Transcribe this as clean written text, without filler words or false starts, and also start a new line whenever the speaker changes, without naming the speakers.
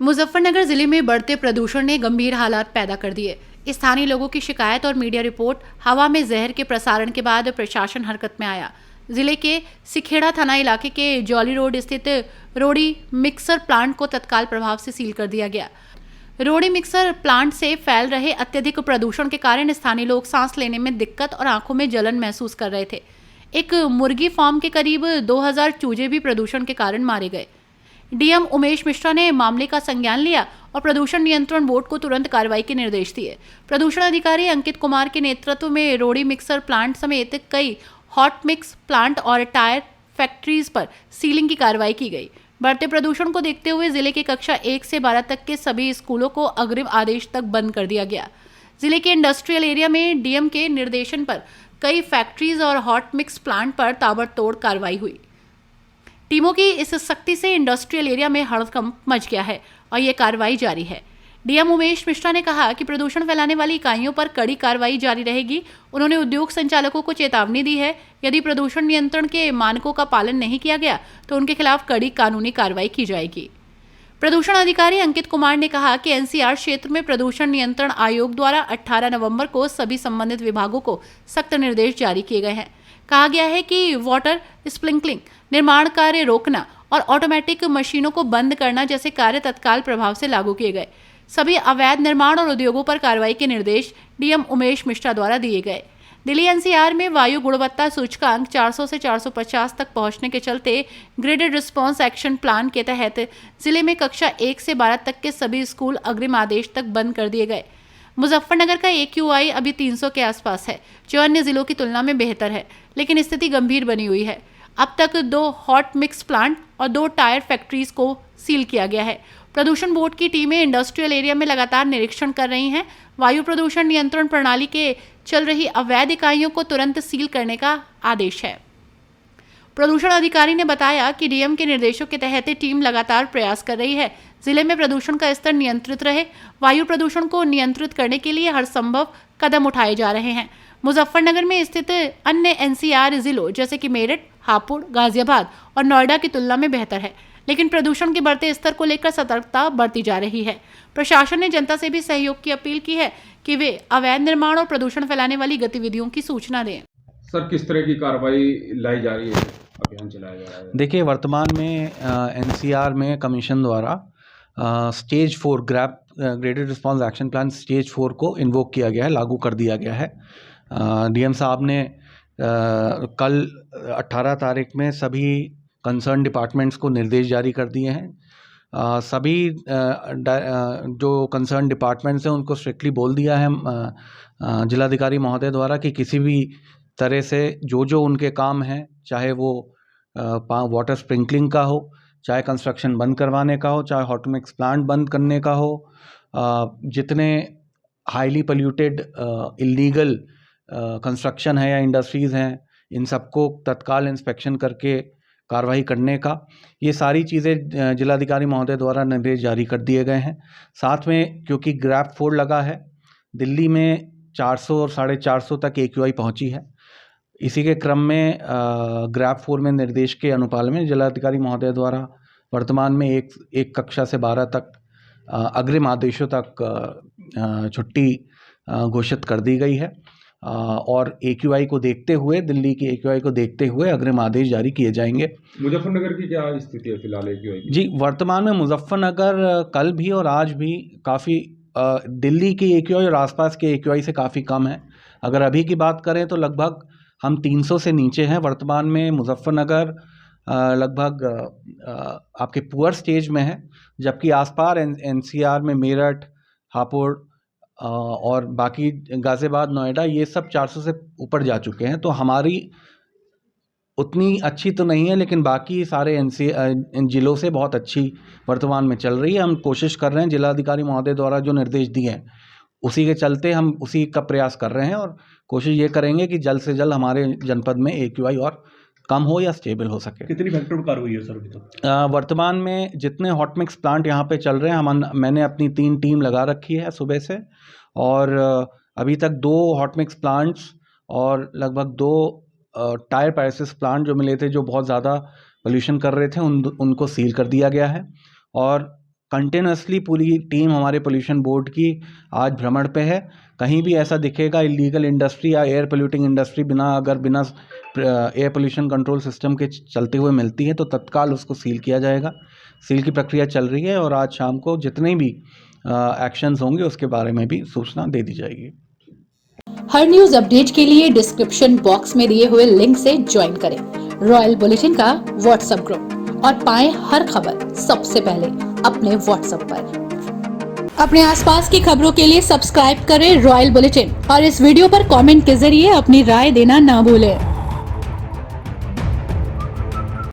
मुजफ्फरनगर जिले में बढ़ते प्रदूषण ने गंभीर हालात पैदा कर दिए। स्थानीय लोगों की शिकायत और मीडिया रिपोर्ट, हवा में जहर के प्रसारण के बाद प्रशासन हरकत में आया। जिले के सिखेड़ा थाना इलाके के जॉली रोड स्थित रोड़ी मिक्सर प्लांट को तत्काल प्रभाव से सील कर दिया गया। रोड़ी मिक्सर प्लांट से फैल रहे अत्यधिक प्रदूषण के कारण स्थानीय लोग सांस लेने में दिक्कत और आंखों में जलन महसूस कर रहे थे। एक मुर्गी फार्म के करीब 2000 चूजे भी प्रदूषण के कारण मारे गए। डीएम उमेश मिश्रा ने मामले का संज्ञान लिया और प्रदूषण नियंत्रण बोर्ड को तुरंत कार्रवाई के निर्देश दिए। प्रदूषण अधिकारी अंकित कुमार के नेतृत्व में रोड़ी मिक्सर प्लांट समेत कई हॉट मिक्स प्लांट और टायर फैक्ट्रीज पर सीलिंग की कार्रवाई की गई। बढ़ते प्रदूषण को देखते हुए जिले के कक्षा 1 से 12 तक के सभी स्कूलों को अग्रिम आदेश तक बंद कर दिया गया। जिले के इंडस्ट्रियल एरिया में डीएम के निर्देशन पर कई फैक्ट्रीज और हॉट मिक्स प्लांट पर ताबड़तोड़ कार्रवाई हुई। टीमों की इस सख्ती से इंडस्ट्रियल एरिया में हड़कंप मच गया है और ये कार्रवाई जारी है। डीएम उमेश मिश्रा ने कहा कि प्रदूषण फैलाने वाली इकाइयों पर कड़ी कार्रवाई जारी रहेगी। उन्होंने उद्योग संचालकों को चेतावनी दी है, यदि प्रदूषण नियंत्रण के मानकों का पालन नहीं किया गया तो उनके खिलाफ कड़ी कानूनी कार्रवाई की जाएगी। प्रदूषण अधिकारी अंकित कुमार ने कहा कि एनसीआर क्षेत्र में प्रदूषण नियंत्रण आयोग द्वारा 18 नवंबर को सभी संबंधित विभागों को सख्त निर्देश जारी किए गए हैं। कहा गया है कि वाटर स्प्रिंकलिंग, निर्माण कार्य रोकना और ऑटोमेटिक मशीनों को बंद करना जैसे कार्य तत्काल प्रभाव से लागू किए गए। सभी अवैध निर्माण और उद्योगों पर कार्रवाई के निर्देश डीएम उमेश मिश्रा द्वारा दिए गए। दिल्ली एनसीआर में वायु गुणवत्ता सूचकांक 400 से 450 तक पहुंचने के चलते ग्रेडेड रिस्पांस एक्शन प्लान के तहत जिले में कक्षा 1 से 12 तक के सभी स्कूल अग्रिम आदेश तक बंद कर दिए गए। मुजफ्फरनगर का AQI अभी 300 के आसपास है, जो अन्य जिलों की तुलना में बेहतर है, लेकिन स्थिति गंभीर बनी हुई है। अब तक 2 हॉट मिक्स प्लांट और 2 टायर फैक्ट्रीज को सील किया गया है। प्रदूषण बोर्ड की टीमें इंडस्ट्रियल एरिया में लगातार निरीक्षण कर रही हैं। वायु प्रदूषण नियंत्रण प्रणाली के चल रही अवैध इकाइयों को तुरंत सील करने का आदेश है। प्रदूषण अधिकारी ने बताया कि डीएम के निर्देशों के तहत टीम लगातार प्रयास कर रही है, जिले में प्रदूषण का स्तर नियंत्रित रहे। वायु प्रदूषण को नियंत्रित करने के लिए हर संभव कदम उठाए जा रहे हैं। मुजफ्फरनगर में स्थित अन्य एनसीआर जिलों जैसे कि मेरठ, हापुड़, गाजियाबाद और नोएडा की तुलना में बेहतर है, लेकिन प्रदूषण के बढ़ते स्तर को लेकर सतर्कता बढ़ती जा रही है। प्रशासन ने जनता से भी सहयोग की अपील की है कि वे अवैध निर्माण और प्रदूषण फैलाने वाली गतिविधियों की सूचना दें।
सर, किस तरह की कार्रवाई लाई जा रही है, अभियान चलाया जा रहा है?
देखिए, वर्तमान में एनसीआर में कमीशन द्वारा stage 4 graded response action plan stage 4 को इन्वोक किया गया है, लागू कर दिया गया है। डीएम साहब ने कल 18 तारीख में सभी कंसर्न डिपार्टमेंट्स को निर्देश जारी कर दिए हैं। सभी जो कंसर्न डिपार्टमेंट्स हैं उनको स्ट्रिक्टली बोल दिया है जिलाधिकारी महोदय द्वारा कि किसी भी तरह से जो उनके काम हैं, चाहे वो वाटर स्प्रिंकलिंग का हो, चाहे कंस्ट्रक्शन बंद करवाने का हो, चाहे हॉट मिक्स प्लांट बंद करने का हो, जितने हाईली पोल्यूटेड इलीगल कंस्ट्रक्शन है या इंडस्ट्रीज़ हैं, इन सबको तत्काल इंस्पेक्शन करके कार्रवाई करने का, ये सारी चीज़ें जिलाधिकारी महोदय द्वारा निर्देश जारी कर दिए गए हैं। साथ में क्योंकि ग्रैप 4 लगा है, दिल्ली में 400 और 450 तक AQI पहुंची है। इसी के क्रम में ग्रैप 4 में निर्देश के अनुपालन में जिलाधिकारी महोदय द्वारा वर्तमान में एक कक्षा से 12 तक अग्रिम आदेशों तक छुट्टी घोषित कर दी गई है और AQI को देखते हुए, दिल्ली की AQI को देखते हुए अग्रिम आदेश जारी किए जाएंगे।
मुजफ्फरनगर की क्या स्थिति है फिलहाल AQI की?
जी, वर्तमान में मुजफ्फरनगर कल भी और आज भी काफ़ी दिल्ली की AQI और आसपास के AQI से काफ़ी कम है। अगर अभी की बात करें तो लगभग हम 300 से नीचे हैं। वर्तमान में मुजफ्फरनगर लगभग आपके पुअर स्टेज में है, जबकि आसपास एनसीआर में मेरठ, हापुड़ और बाकी गाजियाबाद, नोएडा, ये सब 400 से ऊपर जा चुके हैं। तो हमारी उतनी अच्छी तो नहीं है, लेकिन बाकी सारे इन जिलों से बहुत अच्छी वर्तमान में चल रही है। हम कोशिश कर रहे हैं, जिलाधिकारी महोदय द्वारा जो निर्देश दिए हैं उसी के चलते हम उसी का प्रयास कर रहे हैं और कोशिश ये करेंगे कि जल्द से जल्द हमारे जनपद में AQI और कम हो या स्टेबल हो सके।
कितनी फैक्ट्री पर कार्रवाई है सर अभी तक?
वर्तमान में जितने हॉट मिक्स प्लांट यहाँ पे चल रहे हैं, मैंने अपनी 3 टीम लगा रखी है सुबह से, और अभी तक 2 हॉट मिक्स प्लांट्स और लगभग 2 टायर पैरासिस प्लांट जो मिले थे, जो बहुत ज़्यादा पोल्यूशन कर रहे थे, उनको सील कर दिया गया है। और कंटिन्यूसली पूरी टीम हमारे पोल्यूशन बोर्ड की आज भ्रमण पे है। कहीं भी ऐसा दिखेगा इलीगल इंडस्ट्री या एयर पोल्यूटिंग इंडस्ट्री बिना एयर पोल्यूशन कंट्रोल सिस्टम के चलते हुए मिलती है तो तत्काल उसको सील किया जाएगा। सील की प्रक्रिया चल रही है और आज शाम को जितने भी एक्शंस होंगे उसके बारे में भी सूचना दे दी जाएगी।
हर न्यूज अपडेट के लिए डिस्क्रिप्शन बॉक्स में दिए हुए लिंक से ज्वाइन करें रॉयल बुलेटिन का व्हाट्सएप ग्रुप और पाएं हर खबर सबसे पहले अपने व्हाट्सएप पर। अपने आसपास की खबरों के लिए सब्सक्राइब करें रॉयल बुलेटिन और इस वीडियो पर कमेंट के जरिए अपनी राय देना ना भूलें।